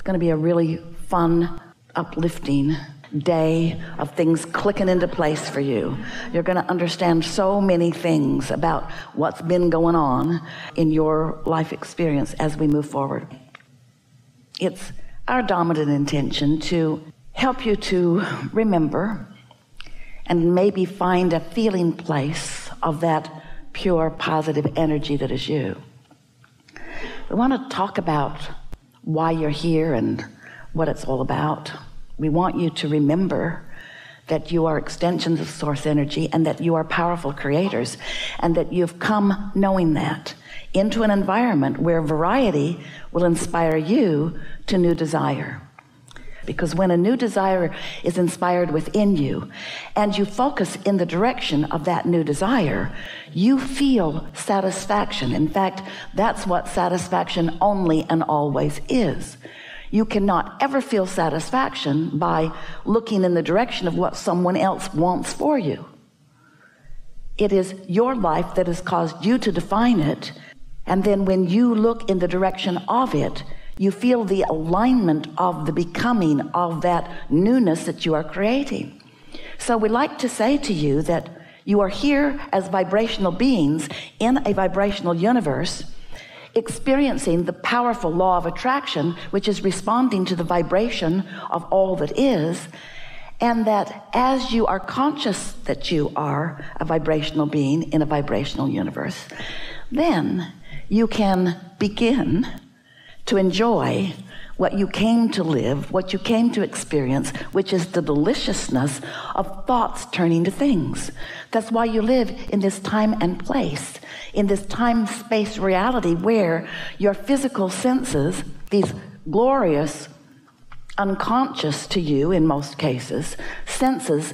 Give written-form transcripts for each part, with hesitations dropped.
going to be a really fun, uplifting day of things clicking into place for you. You're going to understand so many things about what's been going on in your life experience as we move forward. It's our dominant intention to help you to remember and maybe find a feeling place of that pure, positive energy that is you. We want to talk about why you're here and what it's all about. We want you to remember that you are extensions of source energy and that you are powerful creators, and that you've come knowing that into an environment where variety will inspire you to new desire. Because when a new desire is inspired within you and you focus in the direction of that new desire, you feel satisfaction. In fact, that's what satisfaction only and always is. You cannot ever feel satisfaction by looking in the direction of what someone else wants for you. It is your life that has caused you to define it, and then when you look in the direction of it, you feel the alignment of the becoming of that newness that you are creating. So we like to say to you that you are here as vibrational beings in a vibrational universe, experiencing the powerful law of attraction, which is responding to the vibration of all that is, and that as you are conscious that you are a vibrational being in a vibrational universe, then you can begin to enjoy what you came to live, what you came to experience, which is the deliciousness of thoughts turning to things. That's why you live in this time and place, in this time-space reality where your physical senses, these glorious, unconscious to you in most cases, senses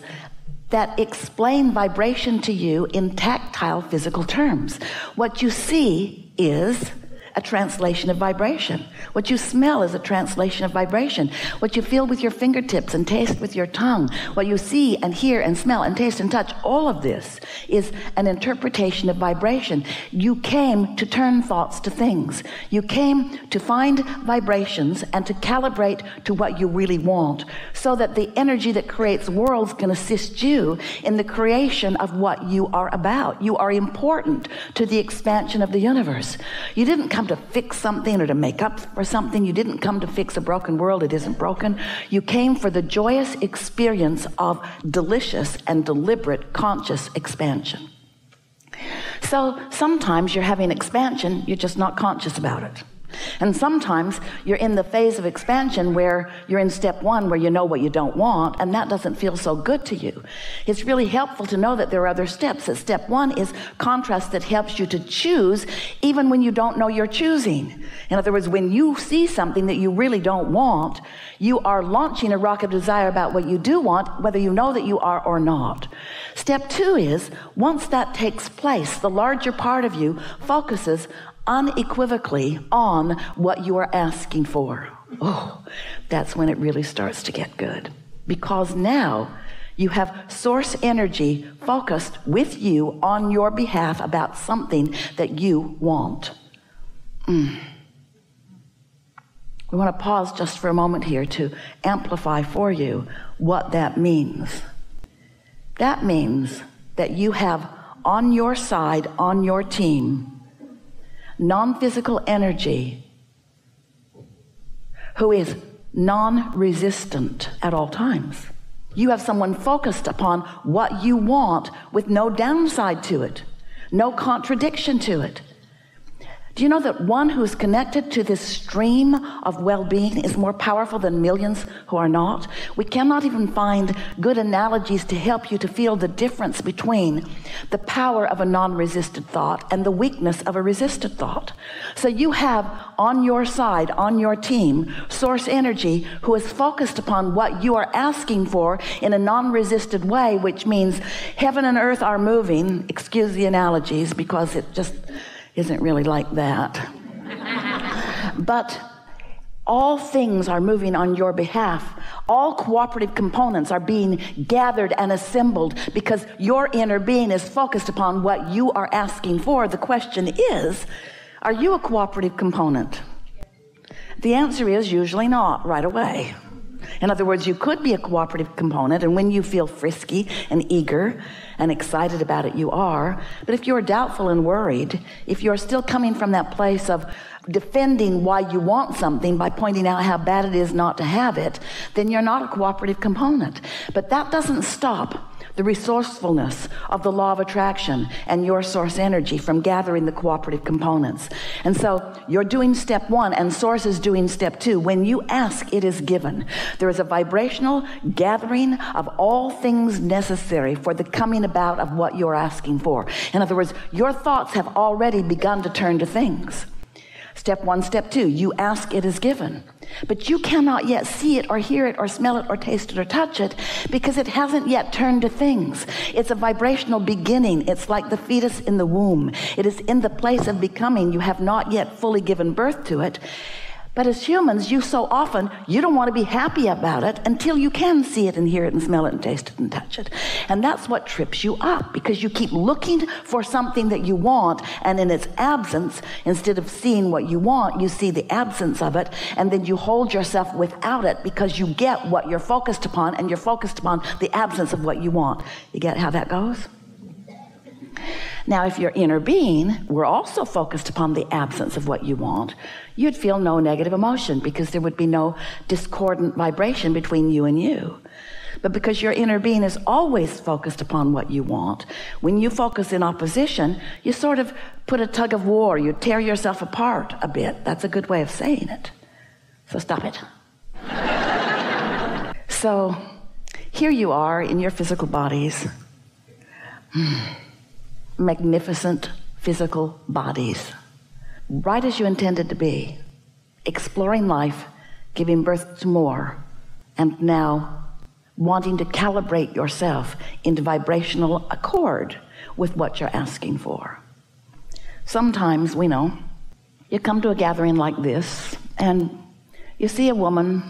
that explain vibration to you in tactile physical terms. What you see is a translation of vibration. What you smell is a translation of vibration. What you feel with your fingertips and taste with your tongue, what you see and hear and smell and taste and touch, all of this is an interpretation of vibration. You came to turn thoughts to things. You came to find vibrations and to calibrate to what you really want, so that the energy that creates worlds can assist you in the creation of what you are about. You are important to the expansion of the universe. You didn't come to fix something or to make up for something. You didn't come to fix a broken world. It isn't broken. You came for the joyous experience of delicious and deliberate conscious expansion. So sometimes you're having expansion, you're just not conscious about it. And sometimes you're in the phase of expansion where you're in step one, where you know what you don't want, and that doesn't feel so good to you. It's really helpful to know that there are other steps. That step one is contrast, that helps you to choose even when you don't know you're choosing. In other words, when you see something that you really don't want, you are launching a rocket of desire about what you do want, whether you know that you are or not. Step two is, once that takes place, the larger part of you focuses unequivocally on what you are asking for. Oh, that's when it really starts to get good, because now you have source energy focused with you on your behalf about something that you want. We want to pause just for a moment here to amplify for you what that means. That means that you have on your side, on your team, non-physical energy who is non-resistant at all times. You have someone focused upon what you want with no downside to it, no contradiction to it. Do you know that one who's connected to this stream of well-being is more powerful than millions who are not? We cannot even find good analogies to help you to feel the difference between the power of a non-resisted thought and the weakness of a resisted thought. So you have on your side, on your team, source energy who is focused upon what you are asking for in a non-resisted way, which means heaven and earth are moving. Excuse the analogies, because it just isn't really like that. But all things are moving on your behalf. All cooperative components are being gathered and assembled because your inner being is focused upon what you are asking for. The question is, are you a cooperative component? The answer is usually not right away. In other words, you could be a cooperative component, and when you feel frisky and eager and excited about it, you are. But if you're doubtful and worried, if you're still coming from that place of defending why you want something by pointing out how bad it is not to have it, then you're not a cooperative component. But that doesn't stop the resourcefulness of the law of attraction and your source energy from gathering the cooperative components. And so you're doing step one, and source is doing step two. When you ask, it is given. There is a vibrational gathering of all things necessary for the coming about of what you're asking for. In other words, your thoughts have already begun to turn to things. Step one, step two, you ask, it is given. But you cannot yet see it or hear it or smell it or taste it or touch it because it hasn't yet turned to things. It's a vibrational beginning. It's like the fetus in the womb. It is in the place of becoming. You have not yet fully given birth to it. But as humans, you don't want to be happy about it until you can see it and hear it and smell it and taste it and touch it. And that's what trips you up, because you keep looking for something that you want, and in its absence, instead of seeing what you want, you see the absence of it, and then you hold yourself without it because you get what you're focused upon, and you're focused upon the absence of what you want. You get how that goes? Now, if your inner being were also focused upon the absence of what you want, you'd feel no negative emotion because there would be no discordant vibration between you and you. But because your inner being is always focused upon what you want, when you focus in opposition, you sort of put a tug of war. You tear yourself apart a bit. That's a good way of saying it. So stop it. So here you are in your physical bodies. Magnificent physical bodies, right as you intended to be, exploring life, giving birth to more, and now wanting to calibrate yourself into vibrational accord with what you're asking for. Sometimes, we know, you come to a gathering like this and you see a woman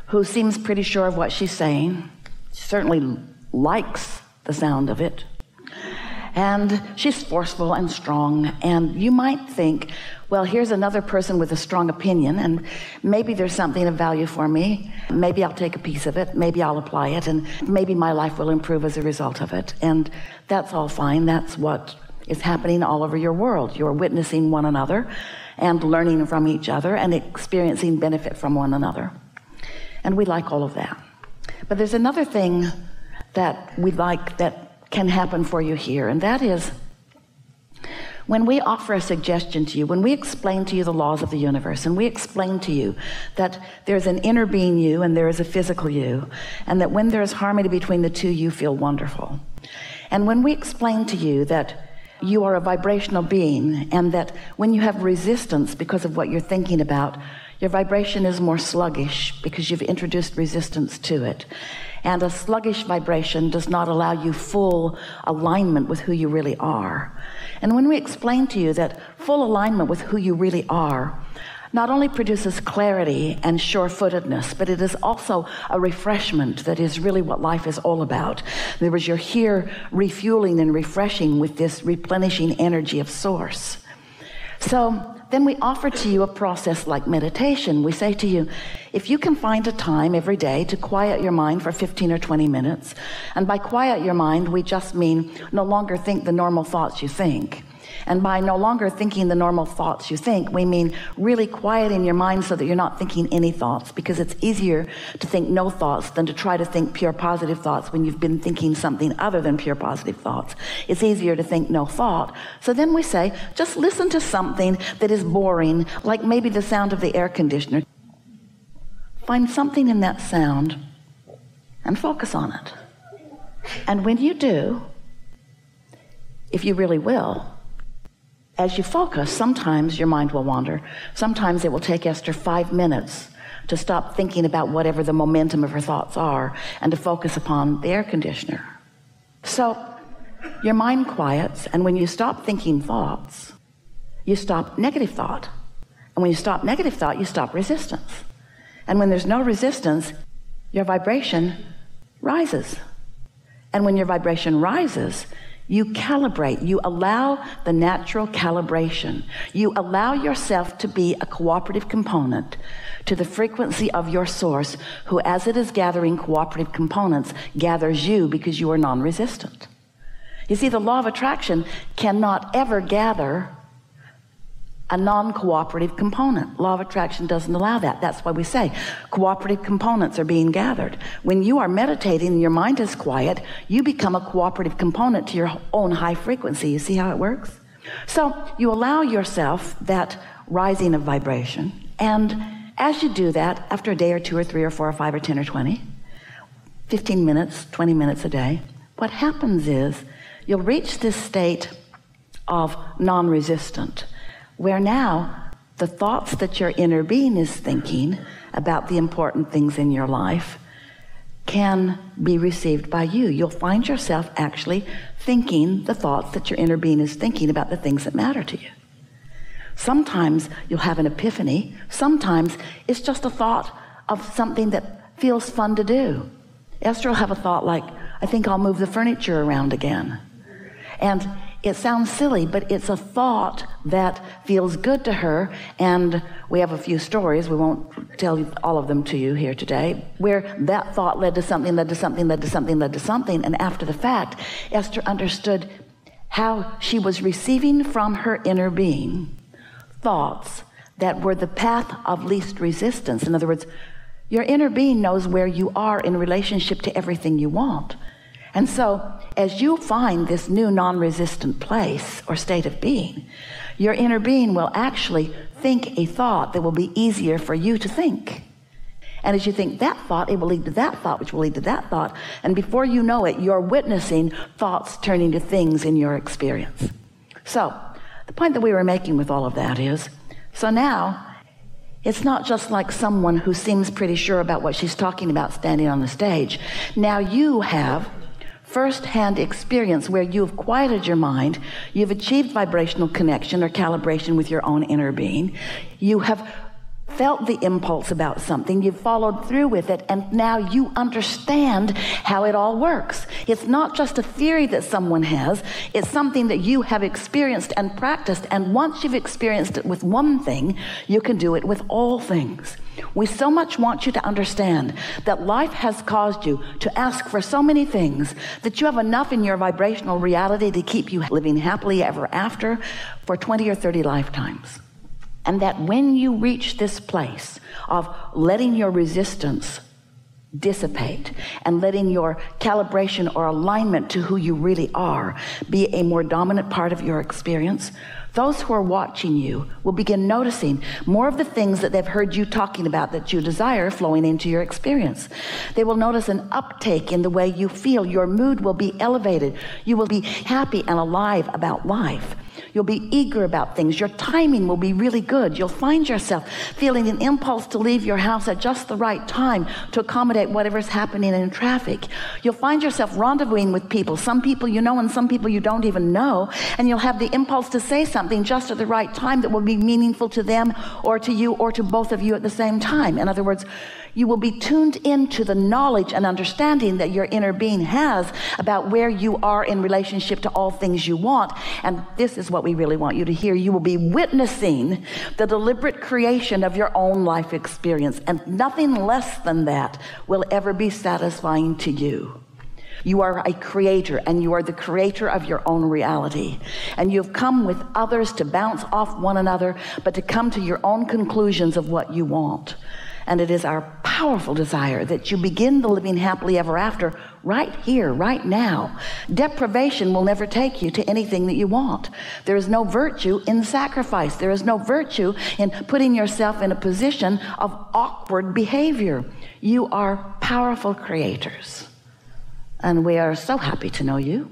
who seems pretty sure of what she's saying. She certainly likes the sound of it. And she's forceful and strong, and you might think, well, here's another person with a strong opinion, and maybe there's something of value for me. Maybe I'll take a piece of it, maybe I'll apply it, and maybe my life will improve as a result of it. And that's all fine. That's what is happening all over your world. You're witnessing one another and learning from each other and experiencing benefit from one another. And we like all of that. But there's another thing that we like that can happen for you here, and that is when we offer a suggestion to you, when we explain to you the laws of the universe, and we explain to you that there's an inner being you and there is a physical you, and that when there's harmony between the two, you feel wonderful. And when we explain to you that you are a vibrational being, and that when you have resistance because of what you're thinking about, your vibration is more sluggish because you've introduced resistance to it. And a sluggish vibration does not allow you full alignment with who you really are. And when we explain to you that full alignment with who you really are not only produces clarity and sure-footedness, but it is also a refreshment that is really what life is all about. In other words, you're here refueling and refreshing with this replenishing energy of source. So then we offer to you a process like meditation. We say to you, if you can find a time every day to quiet your mind for 15 or 20 minutes, and by quiet your mind, we just mean no longer think the normal thoughts you think. And by no longer thinking the normal thoughts you think, we mean really quieting your mind so that you're not thinking any thoughts, because it's easier to think no thoughts than to try to think pure positive thoughts when you've been thinking something other than pure positive thoughts. It's easier to think no thought. So then we say, just listen to something that is boring, like maybe the sound of the air conditioner. Find something in that sound and focus on it. And when you do, if you really will, as you focus, sometimes your mind will wander. Sometimes it will take Esther 5 minutes to stop thinking about whatever the momentum of her thoughts are and to focus upon the air conditioner. So your mind quiets, and when you stop thinking thoughts, you stop negative thought. And when you stop negative thought, you stop resistance. And when there's no resistance, your vibration rises. And when your vibration rises, You calibrate. You allow the natural calibration. You allow yourself to be a cooperative component to the frequency of your source, who, as it is gathering cooperative components, gathers you because you are non-resistant. You see, the law of attraction cannot ever gather a non-cooperative component. Law of attraction doesn't allow that. That's why we say cooperative components are being gathered. When you are meditating and your mind is quiet, you become a cooperative component to your own high frequency. You see how it works? So you allow yourself that rising of vibration, and as you do that, after a day or 2 or 3 or 4 or 5 or 10 or 20, 15 minutes, 20 minutes a day, what happens is you'll reach this state of non-resistant, where now the thoughts that your inner being is thinking about the important things in your life can be received by you. You'll find yourself actually thinking the thoughts that your inner being is thinking about the things that matter to you. Sometimes you'll have an epiphany. Sometimes it's just a thought of something that feels fun to do. Esther will have a thought like, I think I'll move the furniture around again. And it sounds silly, but it's a thought that feels good to her. And we have a few stories, we won't tell you all of them to you here today, where that thought led to something, led to something, led to something, led to something. And after the fact, Esther understood how she was receiving from her inner being thoughts that were the path of least resistance. In other words, your inner being knows where you are in relationship to everything you want. And so as you find this new non-resistant place or state of being, your inner being will actually think a thought that will be easier for you to think. And as you think that thought, it will lead to that thought, which will lead to that thought. And before you know it, you're witnessing thoughts turning to things in your experience. So the point that we were making with all of that is, so now it's not just like someone who seems pretty sure about what she's talking about standing on the stage. Now you have first-hand experience where you've quieted your mind, you've achieved vibrational connection or calibration with your own inner being, you have felt the impulse about something, you've followed through with it, and now you understand how it all works. It's not just a theory that someone has, it's something that you have experienced and practiced, and once you've experienced it with one thing, you can do it with all things. We so much want you to understand that life has caused you to ask for so many things that you have enough in your vibrational reality to keep you living happily ever after for 20 or 30 lifetimes. And that when you reach this place of letting your resistance dissipate and letting your calibration or alignment to who you really are be a more dominant part of your experience, those who are watching you will begin noticing more of the things that they've heard you talking about that you desire flowing into your experience. They will notice an uptake in the way you feel. Your mood will be elevated. You will be happy and alive about life. You'll be eager about things. Your timing will be really good. You'll find yourself feeling an impulse to leave your house at just the right time to accommodate whatever's happening in traffic. You'll find yourself rendezvousing with people, some people you know and some people you don't even know, and you'll have the impulse to say something just at the right time that will be meaningful to them or to you or to both of you at the same time. In other words, you will be tuned into the knowledge and understanding that your inner being has about where you are in relationship to all things you want. And this is what we really want you to hear. You will be witnessing the deliberate creation of your own life experience, and nothing less than that will ever be satisfying to you. You are a creator, and you are the creator of your own reality. And you've come with others to bounce off one another, but to come to your own conclusions of what you want. And it is our powerful desire that you begin the living happily ever after right here, right now. Deprivation will never take you to anything that you want. There is no virtue in sacrifice. There is no virtue in putting yourself in a position of awkward behavior. You are powerful creators. And we are so happy to know you.